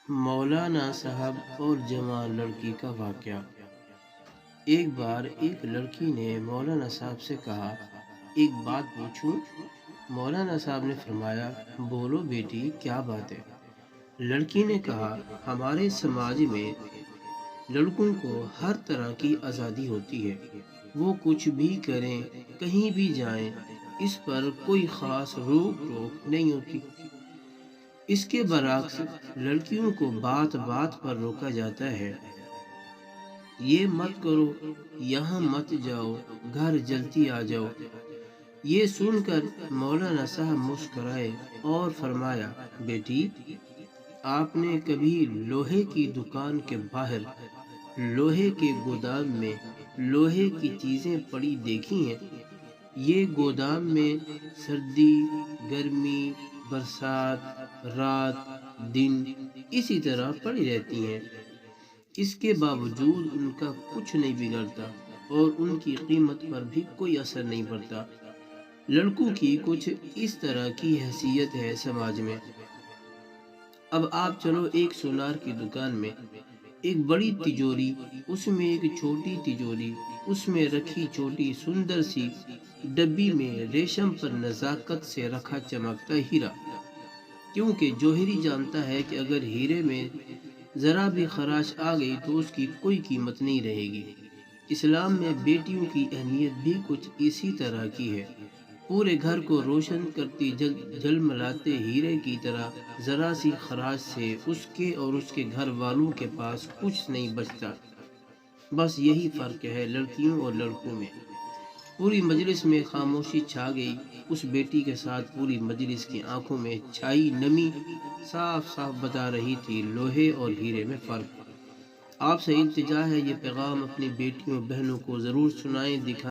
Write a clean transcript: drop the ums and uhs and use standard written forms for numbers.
مولانا صاحب اور جوان لڑکی کا واقعہ۔ ایک بار ایک لڑکی نے مولانا صاحب سے کہا، ایک بات پوچھوں؟ مولانا صاحب نے فرمایا، بولو بیٹی، کیا بات ہے؟ لڑکی نے کہا، ہمارے سماج میں لڑکوں کو ہر طرح کی آزادی ہوتی ہے، وہ کچھ بھی کریں، کہیں بھی جائیں، اس پر کوئی خاص روک ٹوک نہیں ہوتی۔ اس کے برعکس لڑکیوں کو بات بات پر روکا جاتا ہے، یہ مت کرو، یہاں مت جاؤ، گھر جلدی آ جاؤ۔ یہ سن کر مولانا صاحب مسکرائے اور فرمایا، بیٹی، آپ نے کبھی لوہے کی دکان کے باہر لوہے کے گودام میں لوہے کی چیزیں پڑی دیکھی ہیں؟ یہ گودام میں سردی، گرمی، برسات، رات، دن اسی طرح پڑی رہتی ہیں، اس کے باوجود ان کا کچھ نہیں بگڑتا اور ان کی قیمت پر بھی کوئی اثر نہیں پڑتا۔ لڑکوں کی کچھ اس طرح کی حیثیت ہے سماج میں۔ اب آپ چلو ایک سونار کی دکان میں، ایک بڑی تجوری، اس میں ایک چھوٹی تجوری، اس میں رکھی چھوٹی سندر سی ڈبی میں ریشم پر نزاکت سے رکھا چمکتا ہیرا، کیونکہ جوہری جانتا ہے کہ اگر ہیرے میں ذرا بھی خراش آ گئی تو اس کی کوئی قیمت نہیں رہے گی۔ اسلام میں بیٹیوں کی اہمیت بھی کچھ اسی طرح کی ہے۔ پورے گھر کو روشن کرتی جلملاتے ہیرے کی طرح ذرا سی خراش سے اس کے اور اس کے گھر والوں کے پاس کچھ نہیں بچتا۔ بس یہی فرق ہے لڑکیوں اور لڑکوں میں۔ پوری مجلس میں خاموشی چھا گئی۔ اس بیٹی کے ساتھ پوری مجلس کی آنکھوں میں چھائی نمی صاف صاف بتا رہی تھی لوہے اور ہیرے میں فرق۔ آپ سے التجا ہے، یہ پیغام اپنی بیٹیوں بہنوں کو ضرور سنائیں، دکھائیں۔